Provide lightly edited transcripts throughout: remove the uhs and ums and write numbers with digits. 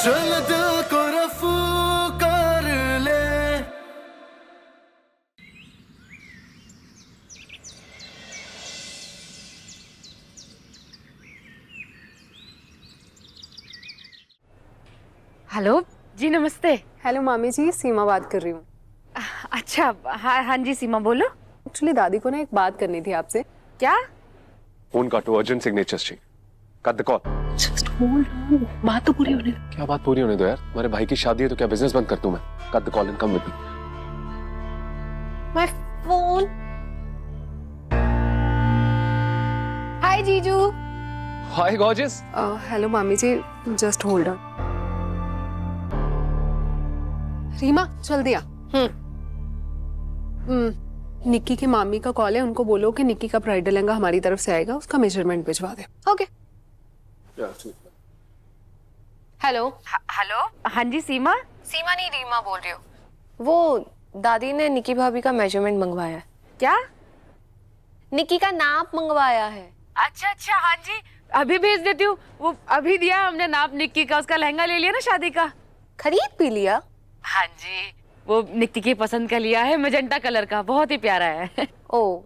चल दिल को रफू कर ले। हेलो जी, नमस्ते। हेलो मामी जी, सीमा बात कर रही हूँ। अच्छा, हाँ हाँ जी सीमा, बोलो। एक्चुअली दादी को ना एक बात करनी थी आपसे। क्या? फोन काटो, अर्जेंट सिग्नेचर्स चाहिए। Cut the call. Just hold on, बात तो पूरी होने दो। क्या बात पूरी होने दो यार, तुम्हारे भाई की शादी है तो क्या बिजनेस बंद कर दूं मैं? Cut the call and come with me. My phone. Hi जीजू। Hi gorgeous. हेलो मामी जी, जस्ट होल्ड ऑन। रीमा चल दिया। निक्की की मामी का कॉल है, उनको बोलो कि निक्की का ब्राइडल लहंगा हमारी तरफ से आएगा, उसका मेजरमेंट भिजवा दे। ओके। हेलो। हेलो, हाँ जी सीमा। सीमा नहीं, रीमा बोल रही हो। वो दादी ने निक्की भाभी का मेजरमेंट मंगवाया है। क्या? निक्की का नाप मंगवाया है। अच्छा अच्छा, हाँ जी, अभी भेज देती हूँ। वो अभी दिया हमने नाप निक्की का, उसका लहंगा ले लिया ना शादी का। खरीद भी लिया? हाँ जी, वो निक्की की पसंद का लिया है, मैजेंटा कलर का, बहुत ही प्यारा है। ओ,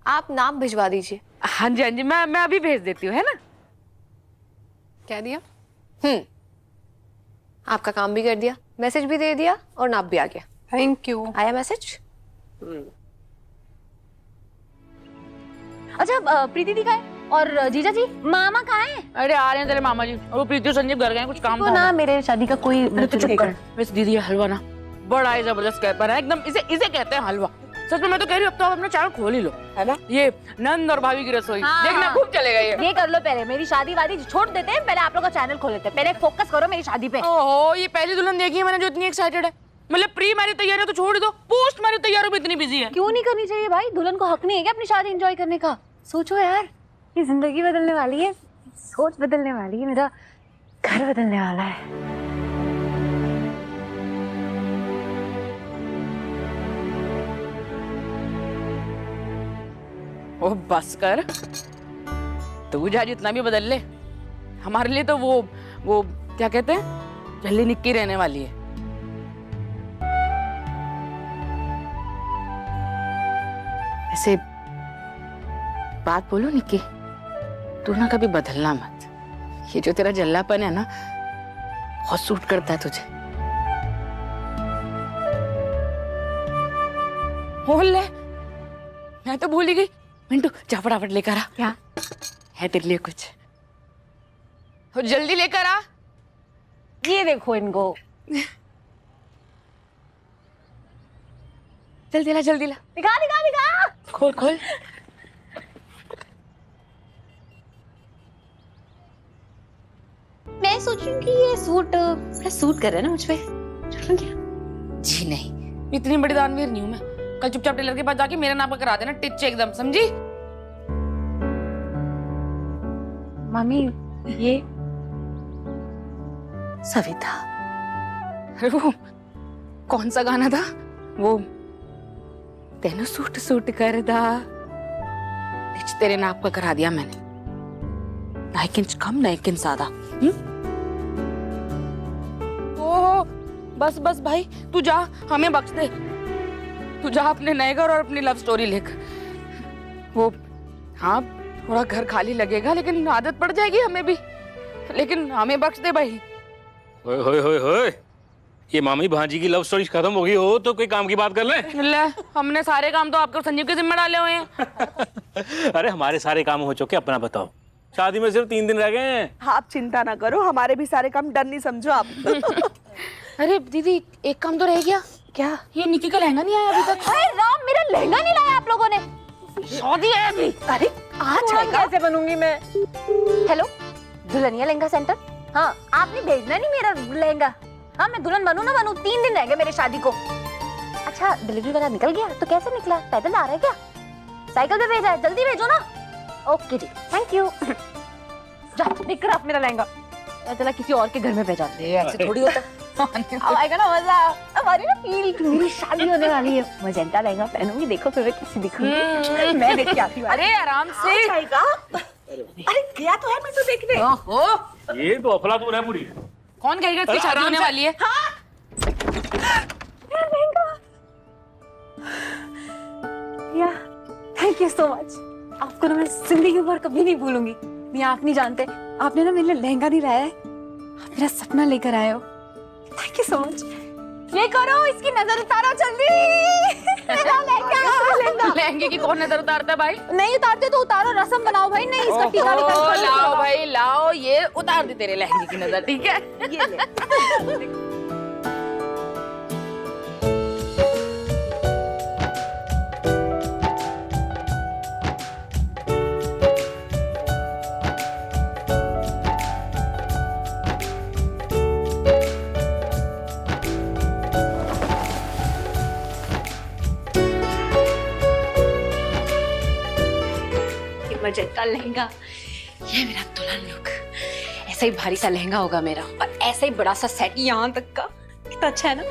आप नाप भिजवा दीजिए। हाँ जी हाँ जी, मैं अभी भेज देती हूँ, है ना। कह दिया? आपका काम भी कर दिया, मैसेज भी दे दिया और नाप भी आ गया। Thank you. आया मैसेज? अच्छा, प्रीति दी कहाँ है? और जीजा जी, मामा कहाँ है? अरे आ रहे हैं तेरे मामा जी, और वो प्रीति और संजीव घर गए, कुछ काम वो था ना मेरे शादी का कोई तो चुप कर। वैसे दीदी ये हलवा ना बड़ा ही जबरदस्त कह पर है एकदम, इसे कहते हैं हलवा। सच में मैं तो कह रही हूँ अब तो आप अपना चैनल खोल ही लो, है ना। ये नंद और भाभी की रसोई देखना खूब चलेगा ये कर लो पहले, मेरी शादी वादी छोड़ देते हैं, पहले आप लोग का चैनल खोल लेते हैं, पहले फोकस करो मेरी शादी पे। ओहो, ये पहली दुल्हन देखी है मैंने जो इतनी एक्साइटेड है। मतलब प्री मैरिज तैयारी तो छोड़ दो, पोस्ट मैरिज तैयारियों में इतनी बिजी है। क्यों नहीं करनी चाहिए भाई? दुल्हन को हक नहीं है क्या अपनी शादी एंजॉय करने का? सोचो यार, ये जिंदगी बदलने वाली है, सोच बदलने वाली है, मेरा घर बदलने वाला है। ओ बस कर, तू जा जितना भी बदल ले, हमारे लिए तो वो क्या कहते हैं, झल्ली निक्की रहने वाली है। ऐसे बात बोलो निक्की, तू ना कभी बदलना मत। ये जो तेरा जल्लापन है ना, बहुत सूट करता है तुझे। बोल ले, मैं तो भूल ही गई। मिंटू जा फटाफट लेकर आ। क्या है तेरे लिए कुछ, और जल्दी लेकर आ। ये देखो इनको। जल्दी ला जल्दी ला। दिखा दिखा दिखा। खोल खोल। मैं सोच रही हूँ कि ये सूट बड़ा सूट कर रहा है ना मुझ पे। चलो क्या? जी नहीं, इतनी बड़ी दानवीर नहीं हूं मैं। कल चुपचाप टेलर के पास जाके मेरा नाप करा देना, टिच एकदम, समझी? मम्मी ये सविता। अरे वो कौन सा गाना था वो, तेनू सूट सूट कर दा, टिच तेरे नाप का करा दिया मैंने। ना एक इंच कम ना एक इंच ज्यादा। ओहो बस बस भाई, तू जा, हमें बख्श दे। तू जा अपने नए घर और अपनी लव स्टोरी लिख। वो हाँ, थोड़ा घर खाली लगेगा लेकिन आदत पड़ जाएगी हमें भी, लेकिन हमें बख्श दे भाई। होए, ये मामी भांजी की लव स्टोरी खत्म हो गई हो तो कोई काम की बात कर ले। ले, हमने सारे काम तो आपको संजीव के जिम्मे डाले हुए हैं। अरे हमारे सारे काम हो चुके, अपना बताओ। शादी में सिर्फ 3 दिन रह गए हैं। आप चिंता ना करो, हमारे भी सारे काम डन नहीं समझो आप। अरे दीदी एक काम तो रह गया। क्या? ये निक्की का लहंगा नहीं आया अभी तक। अरे राम, मेरा लहंगा नहीं लाया आप लोगों ने। शादी है अभी। अरे आज कैसे बनूंगी मैं? Hello, Dulhania lehenga centre. हाँ, आपने भेजना नहीं मेरा लहंगा। हाँ, मैं दुल्हन बनूं ना बनूं, 3 दिन रह गए मेरे शादी को। अच्छा, डिलीवरी वाला निकल गया तो कैसे निकला? पैदल आ रहा है क्या? साइकिल पे भेजा है? जल्दी भेजो ना। ओके जी, थैंक यू। जा निकल आप मेरा लहंगा। चला किसी और के घर में भेजा दे, ऐसे थोड़ी होता। अब आएगा ना मजा। हमारी ना मेरी शादी होने वाली है, मजेंटा लहंगा पहनूंगी, देखो फिर मैं कैसी दिखूंगी। मैं देख के आती हूँ। अरे आराम से। अरे गया तो है मैं तो देखने। ओहो, ये तो अफलातून है पूरी। कौन कहेगा इसकी शादी होने वाली है? या थैंक यू सो मच। आपको ना मैं जिंदगी भर कभी नहीं भूलूंगी। नहीं आप नहीं जानते, आपने ना मेरे लिए लहंगा नहीं लाया है, आप मेरा सपना लेकर आए हो। Thank you so much. ये करो, इसकी नजर उतारो जल्दी। मेरा लहंगा। लहंगे की कौन नजर उतारता है भाई? नहीं उतारते तो उतारो, रस्म बनाओ भाई। नहीं इसका टीका निकाल लाओ भाई लाओ, ये उतार दे तेरे लहंगे की नजर, ठीक है? ये ले। मजेदार लहंगा, ये मेरा दुल्हन लुक। ऐसा ही भारी सा लहंगा होगा मेरा, और ऐसा ही बड़ा सा सेट यहाँ तक का। कितना अच्छा है ना?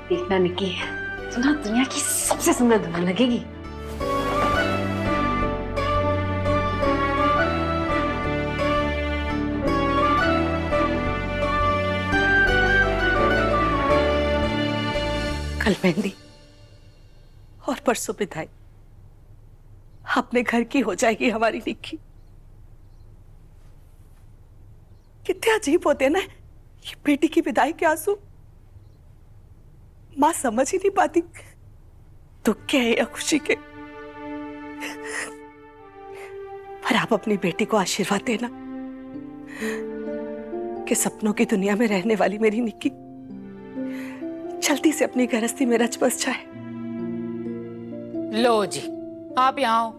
देखना निकी, सुना दुनिया की सबसे सुंदर दुल्हन लगेगी। कल मेहंदी और परसों विदाई। अपने घर की हो जाएगी हमारी निक्की। कितने अजीब होते हैं ना ये बेटी की विदाई के आंसू। मां समझ ही नहीं पाती दुख के है या खुशी के। पर आप अपनी बेटी को आशीर्वाद देना कि सपनों की दुनिया में रहने वाली मेरी निक्की जल्दी से अपनी गृहस्थी में रच बस जाए। लो जी, आप यहाँ आओ।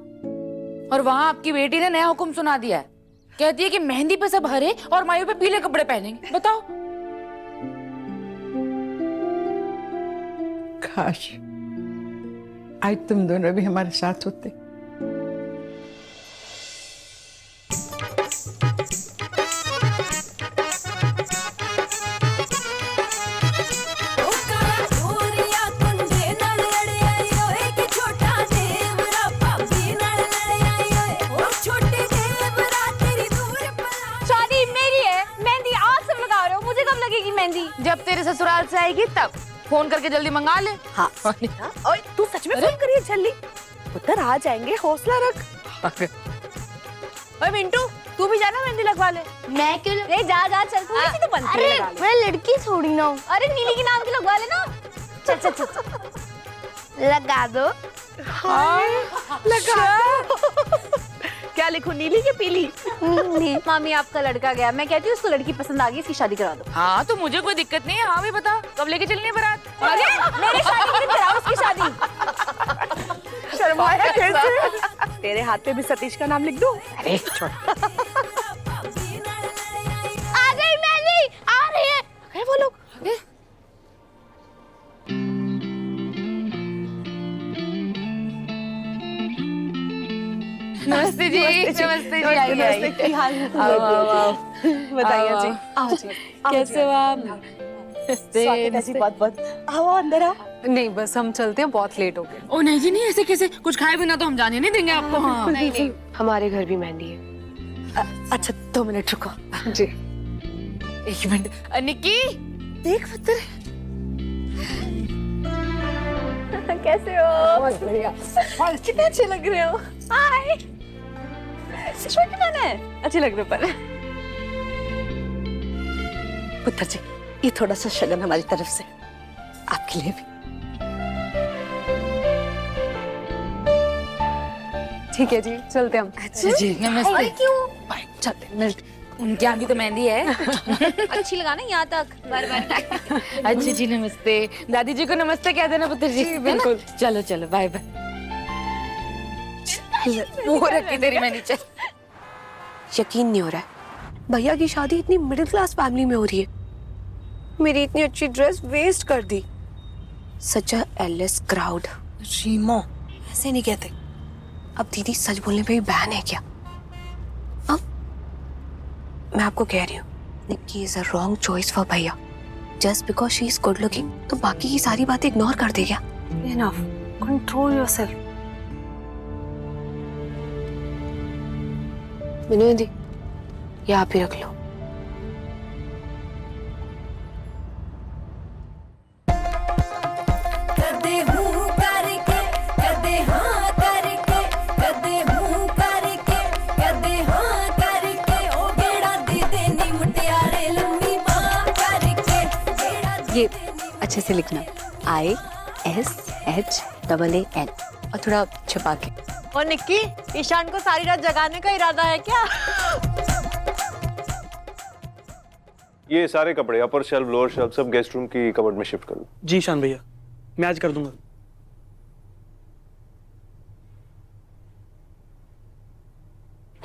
और वहाँ आपकी बेटी ने नया हुक्म सुना दिया है। कहती है कि मेहंदी पे सब हरे और मायूं पे पीले कपड़े पहनेंगे। बताओ। काश आज तुम दोनों भी हमारे साथ होते। जब तेरे ससुराल से आएगी तब फोन करके जल्दी मंगा ले। हाँ। ओए तू सच में फोन करिए जल्दी। उधर आ जाएंगे, हौसला रख। ओए मिंटू तू भी जाना मेहंदी लगवा ले। मैं क्यों? ए जा जा चल, तू इसी तो बनती है। अरे मैं लड़की थोड़ी ना हूँ। अरे नीली के नाम की लगवा ले ना। चल चल चल लगा दो। हाँ लगा दो। क्या लिखूं, नीली की पीली? नीली। मामी आपका लड़का गया, मैं कहती हूँ उसको लड़की पसंद आ गई, इसकी शादी करा दो। हाँ तो मुझे कोई दिक्कत नहीं है। हाँ भी बता कब लेके चलनी है बारात? अरे मेरी शादी के दिन कराओ उसकी शादी। शर्माया कैसे? तेरे हाथ पे भी सतीश का नाम लिख दूं? अरे छोड़। आ गई मेहंदी, आ रही है। अरे वो लोग नमस्ते जी। नमस्ते जी। आइए आइए। की हाल है? आओ आओ आओ। बताइए आओ, जी। आओ। आओ जी। कैसे हो आप? स्वागत है जी, बहुत बहुत। आओ अंदर आओ। नहीं बस हम चलते हैं, बहुत लेट हो गए। ओ नहीं जी नहीं, ऐसे कैसे? कुछ खाए बिना तो हम जाने नहीं देंगे आपको। हाँ नहीं नहीं, हमारे घर भी मेहंदी है। अच्छा 2 मिनट रुको जी। 1 मिनट। निक्की देख पुत्र कैसे हो? बहुत बढ़िया। कितने अच्छे लग रहे हो। हाय। सच में कितना है? अच्छे लग रहे हो। पर पुत्र जी ये थोड़ा सा शगन हमारी तरफ से आपके लिए भी। ठीक है जी, चलते हम। अच्छा जी नमस्ते। क्यों? चलते मिलते। उनके यहाँ भी तो मेहंदी है। अच्छी लगाना यहाँ तक बार बार। अच्छा जी नमस्ते। दादी जी को नमस्ते कह देना पुत्र जी। बिल्कुल। चलो चलो बाय बाय। वो रखी तेरी मेहंदी। चल। यकीन नहीं हो रहा है, भैया की शादी इतनी मिडिल क्लास फैमिली में हो रही है। मेरी इतनी अच्छी ड्रेस वेस्ट कर दी। सच अ एलएस क्राउड। रीमो ऐसे नहीं कहते। अब दीदी सच बोलने पे भी बैन है क्या? अब मैं आपको कह रही हूँ, Nikki is a wrong choice for भैया। Just because she is good looking तो बाकी की सारी बातें इग्नोर कर दे क्या? Enough. Control yourself. मैंने दी, ये आप ही रख लो। कदे हूँ करके कदे हाँ करके कदे हूँ करके कदे हाँ करके ओ गेड़ा दी देनी मुटियारे लंबी बाँ करके ये अच्छे से लिखना, ISHAAN और थोड़ा छुपा के। और निक्की, ईशान को सारी रात जगाने का इरादा है क्या? ये सारे कपड़े अपर शेल्फ लोअर शेल्फ सब गेस्ट रूम की कबर्ड में शिफ्ट कर लो। जी शान भैया, मैं आज कर दूंगा।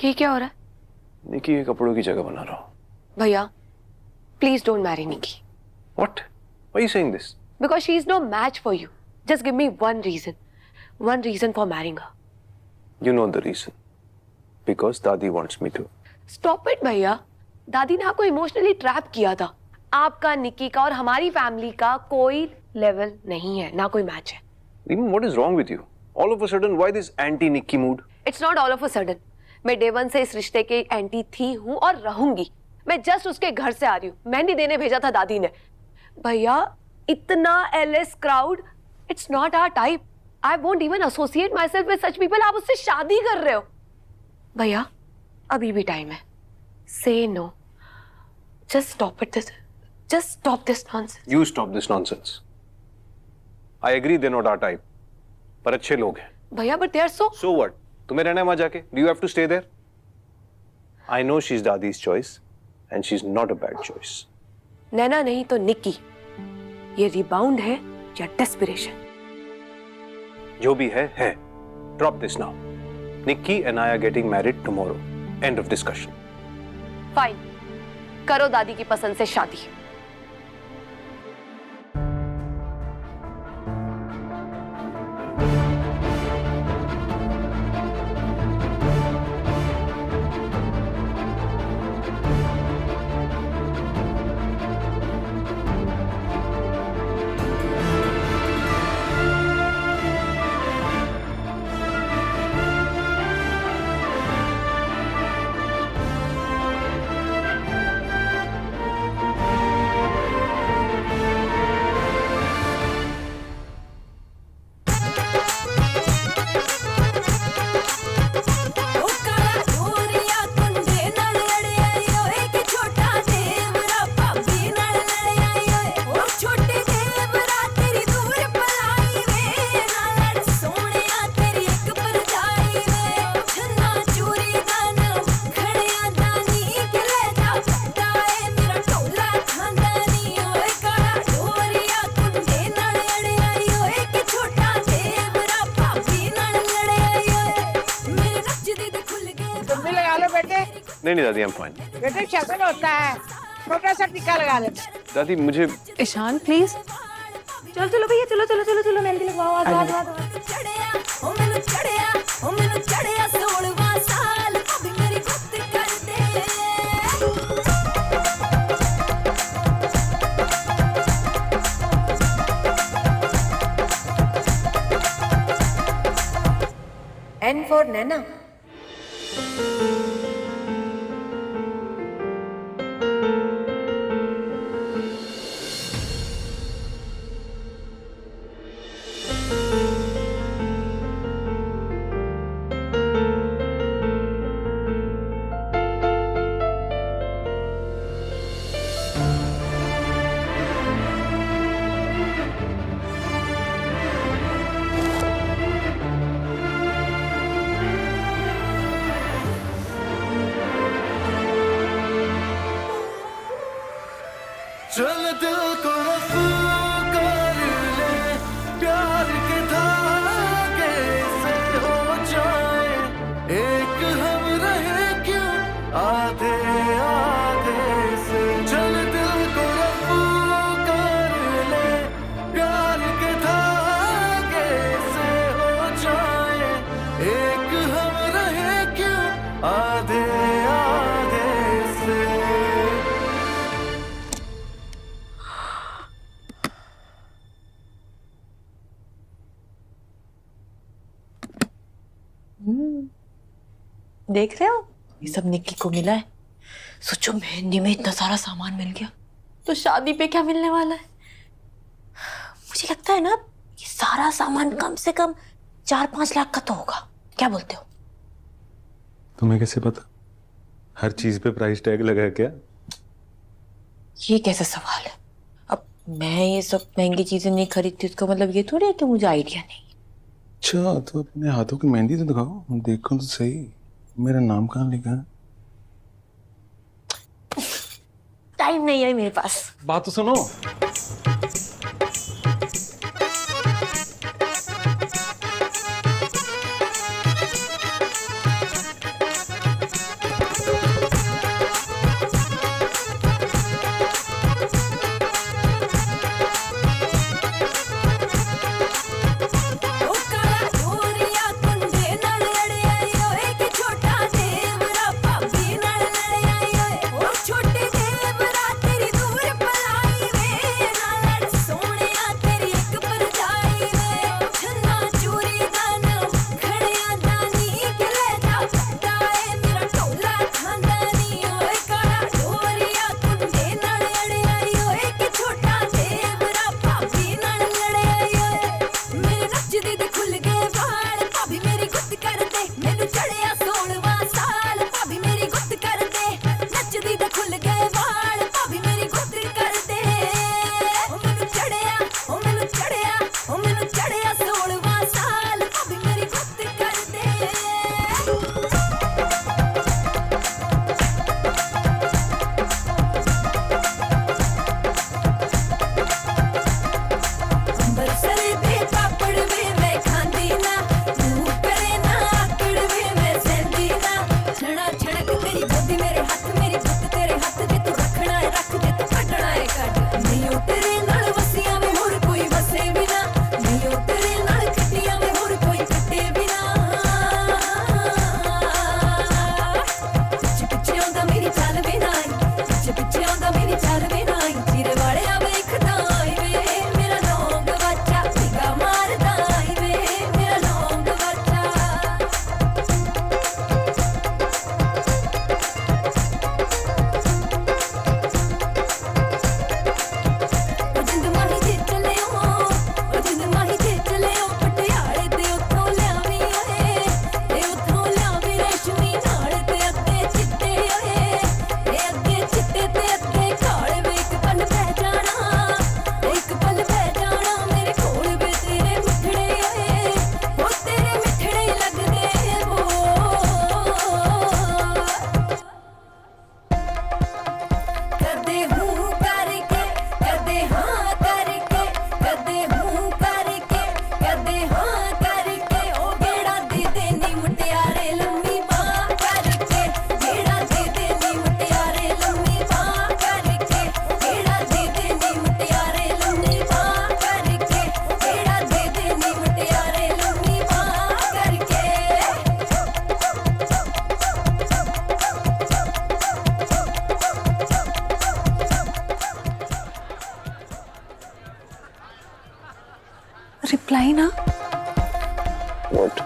ये क्या हो रहा है? निकी ये कपड़ों की जगह बना रहा हूँ। भैया please don't marry Nikki. What? Why are you saying this? Because she is no match for you. Just give me one reason for marrying her. You know the reason. Because Dadi wants me to. Stop it भैया। दादी ने आपको emotionally trap किया था। आपका, निक्की का और हमारी फैमिली का कोई लेवल नहीं है, ना कोई मैच है। Even what is wrong with you? All of a sudden, why this anti-Nikki mood? It's not all of a sudden. मैं डे वन से इस रिश्ते के एंटी थी हूँ और रहूंगी। मैं जस्ट उसके घर से आ रही हूँ। मेहंदी देने भेजा था दादी ने। भैया इतना LS crowd, it's not our type. I won't even associate myself with such people. आप उससे शादी कर रहे हो। भैया अभी भी टाइम है। Say no. Just stop it this. Just stop this nonsense. You stop this nonsense. I agree they're not our type. पर अच्छे लोग हैं। भैया but they are so. So what? तुम्हें रहना है वहां जाके? Do you have to stay there? I know she's Dadi's choice and she's not a bad choice. नैना नहीं तो निक्की। ये रिबाउंड है या डेस्पिरेशन? जो भी है। Drop this now. Nikki and I are getting married tomorrow. End of discussion. Fine, करो दादी की पसंद से शादी। नहीं दादी, I'm fine. बेटे शगन होता है, छोटा सा टीका लगा ले। दादी मुझे ईशान प्लीज। चलो चलो भैया, चलो चलो चलो चलो, मेहंदी लगवाओ। आ जाओ। चढ़िया ओ मैनू चढ़िया ओ मैनू चढ़िया 16वां साल अभी मेरी गुत्त कर दे। N for नैना। चल दिल को रफू कर ले, प्यार के धागे से हो जाए एक, हम रहे क्यों आधे आधे से। चल दिल को रफू कर ले, प्यार के धागे से हो जाए एक, हम रहे क्यों आधे आधे से। देख रहे हो, ये सब निक्की को मिला है। सोचो मेहंदी में इतना सारा सामान मिल गया, तो शादी पे क्या मिलने वाला है। मुझे लगता है ना, ये सारा सामान कम से कम 4-5 लाख का तो होगा। क्या बोलते हो? तुम्हें कैसे पता? हर चीज पे प्राइस टैग लगा है क्या? ये कैसा सवाल है? अब मैं ये सब महंगी चीजें नहीं खरीदती, उसका मतलब ये थोड़ी है कि मुझे आइडिया नहीं। अच्छा, तो अपने हाथों की मेहंदी तो दिखाओ, देखो तो सही। मेरा नाम कहाँ लिखा है? टाइम नहीं है मेरे पास। बात तो सुनो। रिप्लाई ना। What?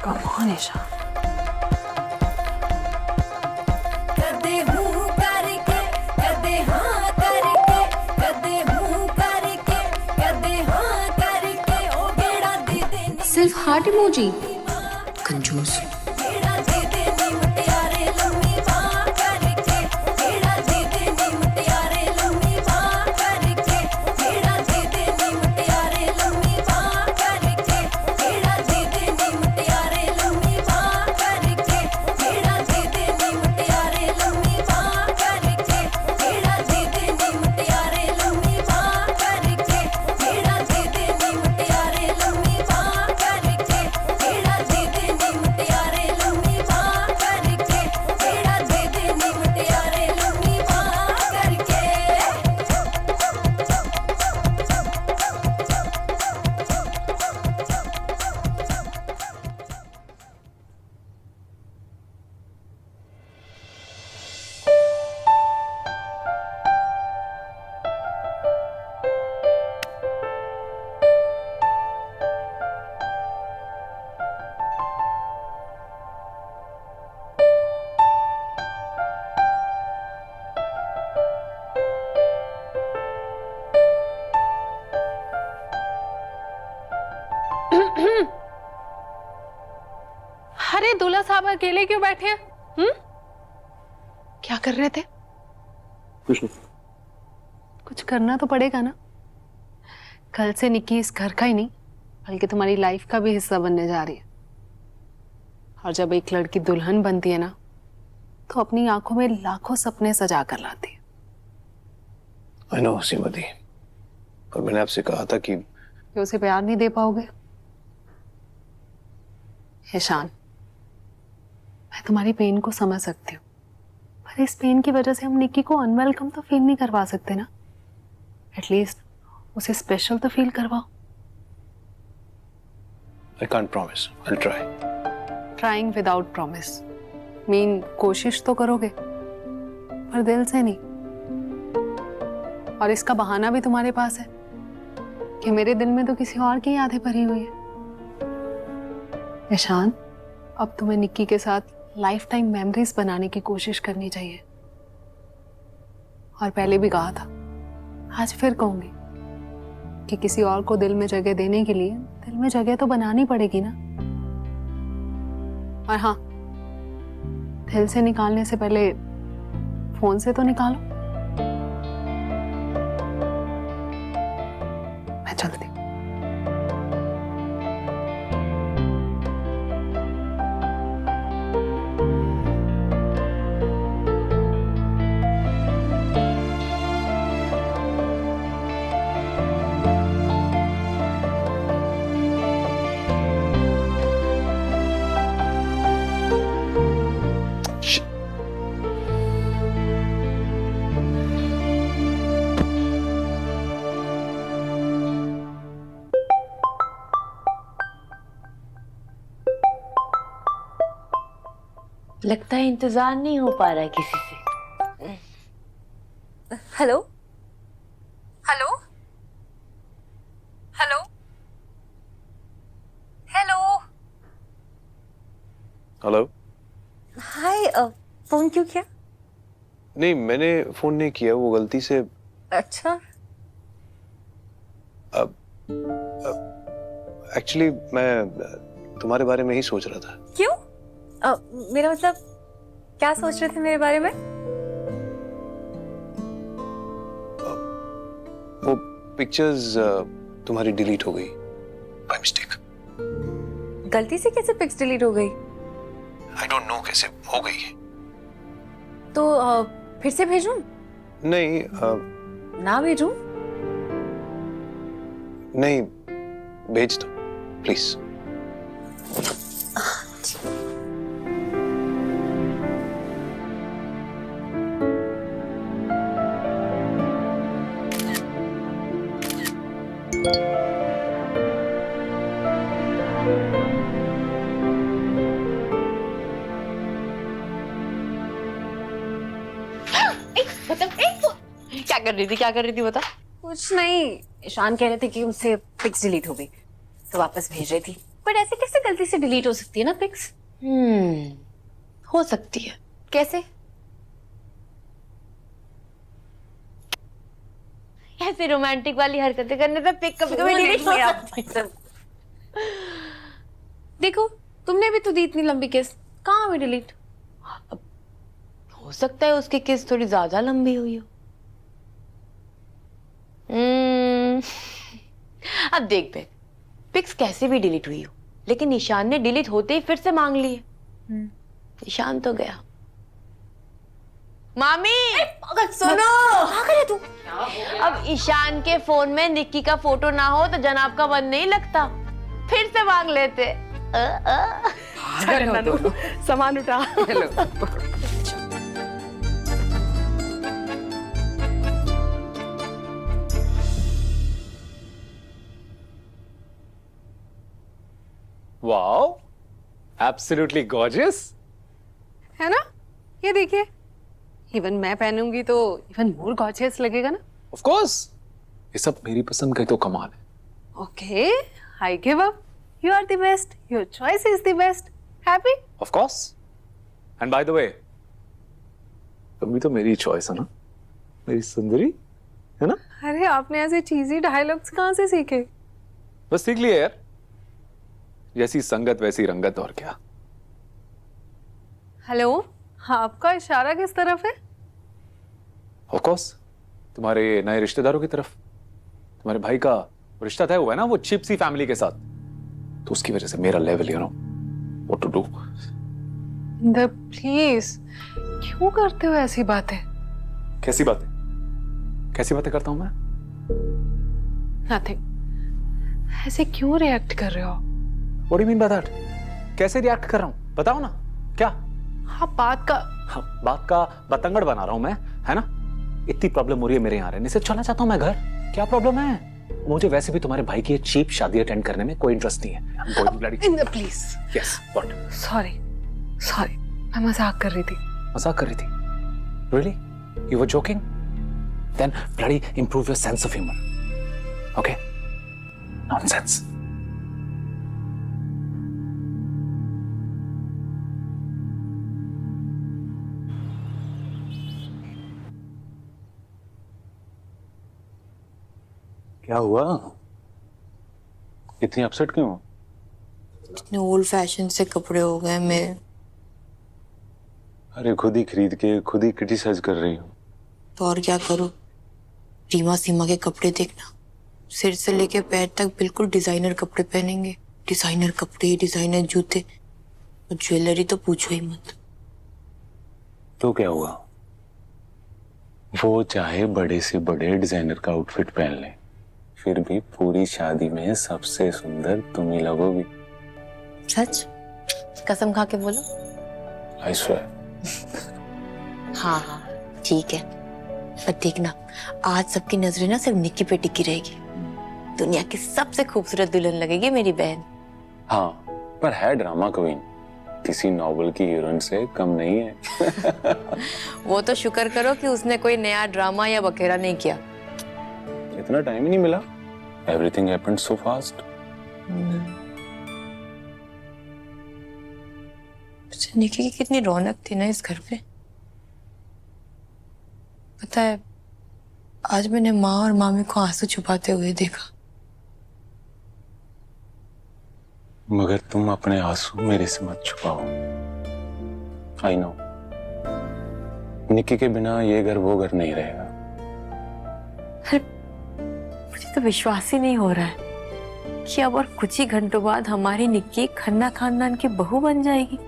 Come on Isha. सिर्फ हार्ट इमोजी, कंजूस। अकेले क्यों बैठे हैं? क्या कर रहे थे? कुछ नहीं। कुछ करना तो पड़ेगा ना। कल से निक्की इस घर का ही नहीं बल्कि तुम्हारी लाइफ का भी हिस्सा बनने जा रही है। और जब एक लड़की दुल्हन बनती है ना तो अपनी आंखों में लाखों सपने सजा कर लाती है। I know, श्रीमती, पर मैंने आपसे कहा था कि उसे प्यार नहीं दे पाओगे। ईशान, मैं तुम्हारी पेन को समझ सकती हूँ, पर इस पेन की वजह से हम निक्की को अनवेलकम तो फील नहीं करवा सकते ना। एटलीस्ट उसे स्पेशल तो फील करवाओ। I can't promise. I'll try. Trying without promise mean कोशिश तो करोगे पर दिल से नहीं। और इसका बहाना भी तुम्हारे पास है कि मेरे दिल में तो किसी और की यादें भरी हुई है। ईशान, अब तुम्हें निक्की के साथ लाइफ टाइम मेमोरीज बनाने की कोशिश करनी चाहिए। और पहले भी कहा था, आज फिर कहूंगी कि किसी और को दिल में जगह देने के लिए दिल में जगह तो बनानी पड़ेगी ना। और हाँ, दिल से निकालने से पहले फोन से तो निकालो। मैं चलती हूँ। लगता है इंतजार नहीं हो पा रहा है किसी से। Hello hello hello hello hello. Hi, phone क्यों किया? नहीं, मैंने फोन नहीं किया, वो गलती से। अच्छा, एक्चुअली मैं तुम्हारे बारे में ही सोच रहा था। क्यों? मेरा मतलब क्या सोच रहे थे मेरे बारे में? वो पिक्चर्स तुम्हारी डिलीट हो गई बाय मिस्टेक। गलती से कैसे पिक्स डिलीट हो गई? आई डोंट नो कैसे हो गई। तो फिर से भेजूं? नहीं, ना भेजूं? नहीं, भेज दो प्लीज। क्या कर रही थी बता? कुछ नहीं, ईशान कह रहे थे कि उनसे पिक्स डिलीट हो गई तो वापस भेज रही थी। पर ऐसे कैसे गलती से डिलीट हो सकती है ना पिक्स? हो सकती है। कैसे? ऐसे रोमांटिक वाली हरकतें करने पे पिक कभी कभी डिलीट हो सकती है। देखो, तुमने भी तो दी इतनी लंबी किस, कहाँ हुई डिलीट? हो सकता है उसकी किस थोड़ी ज्यादा लंबी हुई हो। अब देख बे, पिक्स कैसे भी डिलीट हुई हो, लेकिन ईशान ने डिलीट होते ही फिर से मांग लिए। ईशान तो गया। मामी, सुनो, क्या करे तू? अब ईशान के फोन में निक्की का फोटो ना हो तो जनाब का मन नहीं लगता, फिर से मांग लेते। सामान उठा। Wow, absolutely gorgeous. है ना? ये देखिए, इवन मैं पहनूंगी तो इवन मोर गॉर्जियस लगेगा ना। ऑफ कोर्स, ये सब मेरी पसंद का ही तो कमाल है। Okay, I give up. You are the best, your choice is the best. Happy? Of course. And by the way, तुम भी तो मेरी चॉइस है ना, मेरी सुंदरी, है ना? अरे आपने ऐसे चीजी डायलॉग्स कहाँ से सीखे? बस सीख लिए यार, जैसी संगत वैसी रंगत, और क्या। हेलो, आपका इशारा किस तरफ है? ऑफ कोर्स तुम्हारे नए रिश्तेदारों की तरफ। तुम्हारे भाई का रिश्ता तय हुआ है ना वो चिप सी फैमिली के साथ, तो उसकी वजह से मेरा level you know what to do. Please, क्यों करते हो ऐसी बातें? कैसी बातें? कैसी बातें करता हूं मैं? नथिंग। ऐसे क्यों रिएक्ट कर रहे हो? What do you mean by that? कैसे रिएक्ट कर रहा हूं बताओ ना। क्या? हाँ, बात का बतंगड़ बना रहा हूं मैं, है ना? इतनी प्रॉब्लम हो रही है मेरे यहाँ रहने से, चला चाहता हूं मैं घर। क्या प्रॉब्लम है? मुझे वैसे भी तुम्हारे भाई की ये चीप शादी अटेंड करने में कोई इंटरेस्ट नहीं है। प्लीज। Yes, what? सॉरी, मैं मजाक कर रही थी। मजाक कर रही थी? Really? You were joking? Then bloody improve your sense of humour, okay? Nonsense. क्या हुआ? इतनी अपसेट क्यों? इतने ओल्ड फैशन से कपड़े हो गए मैं। अरे खुद ही खरीद के खुद ही क्रिटिसाइज कर रही हूँ। तो और क्या करूं? रीमा सीमा के कपड़े देखना, सिर से लेके पैर तक बिल्कुल डिजाइनर कपड़े पहनेंगे। डिजाइनर कपड़े, डिजाइनर जूते और ज्वेलरी तो पूछो ही मत। तो क्या हुआ? वो चाहे बड़े से बड़े डिजाइनर का आउटफिट पहन ले, फिर भी पूरी शादी में सबसे सुंदर तुम ही लगोगी। सच? कसम खा के बोलो। I swear. हाँ, ठीक है। पर देखना, आज सबकी नजरें ना सिर्फ निक्की पे टिकी रहेगी। दुनिया की सबसे खूबसूरत दुल्हन लगेगी मेरी बहन। हाँ, पर है ड्रामा क्वीन, किसी नॉवल की हीरोइन से कम नहीं है। वो तो शुक्र करो कि उसने कोई नया ड्रामा या बखेरा नहीं किया। इतना टाइम ही नहीं मिला। Everything happened so fast. Nikki की कितनी रौनक थी ना इस घर पे। पता है, आज मैंने माँ और मामी को आंसू छुपाते हुए देखा। मगर तुम अपने आंसू मेरे से मत छुपाओ। आई नो, निक्की के बिना ये घर वो घर नहीं रहेगा। मुझे तो विश्वास ही नहीं हो रहा है कि अब और कुछ ही घंटों बाद हमारी निक्की खन्ना खानदान की बहू बन जाएगी।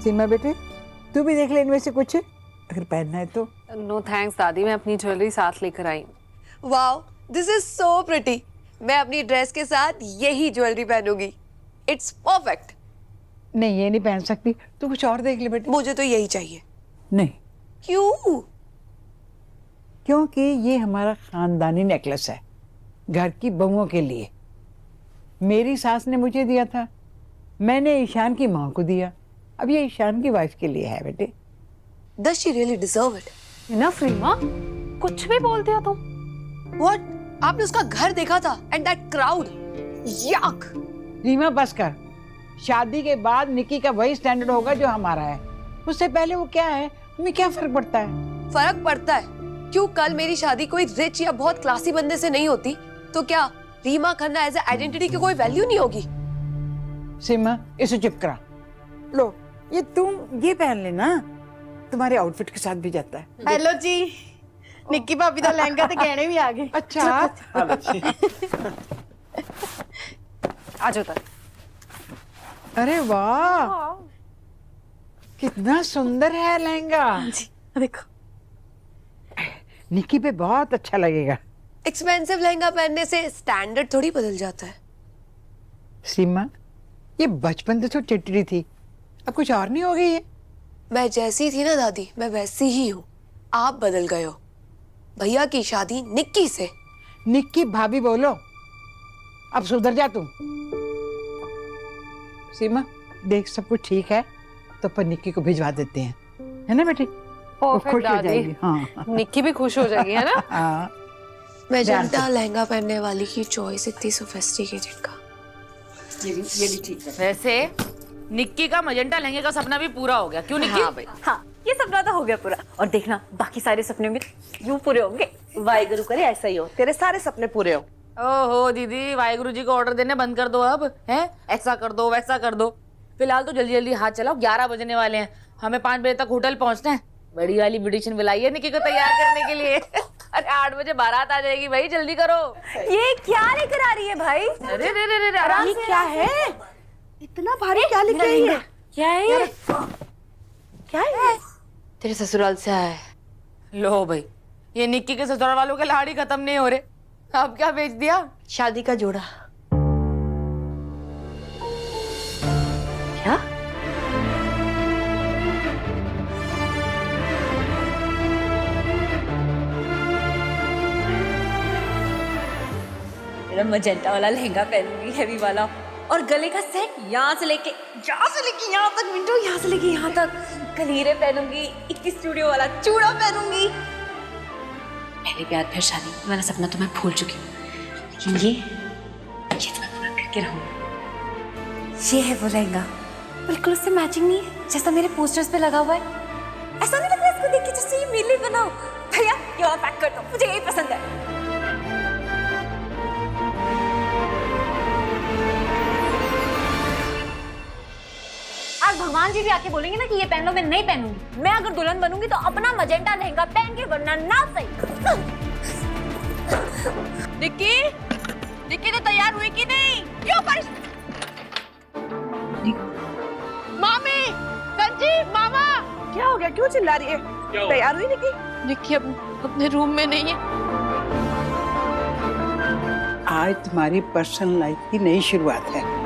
सीमा बेटे, तू भी देख ले इनमें से कुछ अगर पहनना है तो। नो थैंक्स दादी, मैं अपनी ज्वेलरी साथ लेकर आई। Wow, this is so pretty. मैं अपनी ड्रेस के साथ यही ज्वेलरी पहनूंगी। It's perfect. नहीं, ये नहीं पहन सकती, तू कुछ और देख ले बेटे। मुझे तो यही चाहिए। नहीं। क्यों? क्योंकि ये हमारा खानदानी नेकलेस है, घर की बहुओं के लिए। मेरी सास ने मुझे दिया था, मैंने ईशान की माँ को दिया, अब ये ईशान की वाइफ के लिए है बेटे। Does she really deserve it? Enough Reema, कुछ भी बोलते हो तुम। What? आपने उसका घर देखा था? And that crowd? Yuck! Reema बस कर। शादी के बाद निकी का वही स्टैंडर्ड होगा जो हमारा है। उससे पहले वो क्या है, हमें क्या फर्क पड़ता है? फर्क पड़ता है। क्यों कल मेरी शादी कोई रिच या बहुत क्लासी बंदे से नहीं होती तो क्या रीमा खन्ना एज आइडेंटिटी की कोई वैल्यू नहीं होगी? सीमा, इसे चुप करा। लो, ये तुम ये पहन लेना, तुम्हारे आउटफिट के साथ भी जाता है। हेलो जी, निक्की भाभी का लहंगा तो गहने भी आ गए। अच्छा। आ जाओ। अरे वाह, कितना सुंदर है लहंगा। देखो, निक्की पे बहुत अच्छा लगेगा। एक्सपेंसिव लहंगा पहनने से स्टैंडर्ड थोड़ी बदल जाता है। सीमा, ये बचपन से तो चिटरी थी, अब कुछ और नहीं हो गई है। मैं जैसी थी ना दादी, मैं वैसी ही हूँ। आप बदल गए हो। भैया की शादी निक्की से। निक्की भाभी बोलो, अब सुधर जा तुम। सीमा, देख सब कुछ ठीक है तो अपन निक्की को भिजवा देते हैं, है ना बेटी? वो खुश हो जाएगी। हाँ, निक्की भी खुश हो जाएगी, है ना? हाँ। मैजेंटा लहंगा पहनने वाली की चॉइस इतनी सोफिस्टिकेटेड का। ये भी ठीक है। वैसे निक्की का मजेंटा लहंगे का सपना भी पूरा हो गया। क्यों निक्की? हाँ भाई, हाँ, ये सपना तो हो गया पूरा। और देखना, बाकी सारे सपने भी यूं पूरे होंगे। वाहिगुरु करे ऐसा ही हो, तेरे सारे सपने पूरे हो। ओहो दीदी, वाहिगुरु जी को ऑर्डर देने बंद कर दो अब, हैं? ऐसा कर दो, वैसा कर दो। फिलहाल तो जल्दी जल्दी हाथ चलाओ, 11 बजने वाले हैं, हमें 5 बजे तक होटल पहुंचना है। बड़ी वाली ब्यूटिशियन बुलाई है निक्की को तैयार करने के लिए। अरे 8 बजे बारात आ जाएगी भाई, जल्दी करो। ये क्या लेकर आ रही है भाई? अरे रे रे रे, आराम से। क्या है? इतना भारी क्या लेकर आई है? क्या है ये? क्या है? तेरे ससुराल से आया है। लो भाई, ये निक्की के ससुराल वालों के लाड़ी खत्म नहीं हो रहे, अब क्या बेच दिया? शादी का जोड़ा। क्या? मेरा मजेंटा वाला लहंगा पहनूंगी, हैवी वाला, और गले का सेट यहाँ से लेके यहाँ तक, मिंटो यहाँ से लेके यहाँ तक, कलीरे पहनूंगी, 21 स्टूडियो वाला चूड़ा पहनूंगी। पहले प्यार फिर शादी वाला सपना तो मैं भूल चुकी हूँ, लेकिन ये तो मैं पूरा करके रहूंगी। ये है वो लहंगा, बिल्कुल उससे मैचिंग नहीं है जैसा मेरे पोस्टर्स पे लगा हुआ है। ऐसा नहीं लग रहा इसको देख के जैसे ये मेरे लिए बना हो। भैया ये और पैक कर दो, मुझे यही पसंद है। आज भगवान जी भी आके बोलेंगे ना कि ये पहन लो, मैं नहीं पहनूंगी। मैं अगर दुल्हन बनूंगी तो अपना मजेंटा लहंगा पहन के, वरना ना सही। निक्की तो तैयार हुई कि नहीं? क्यों मामी, संजीव, मामा, क्या हो गया? क्यों चिल्ला रही है? तैयार हुई निक्की? निक्की अपने रूम में नहीं है। आज तुम्हारी पर्सनल लाइफ की नई शुरुआत है।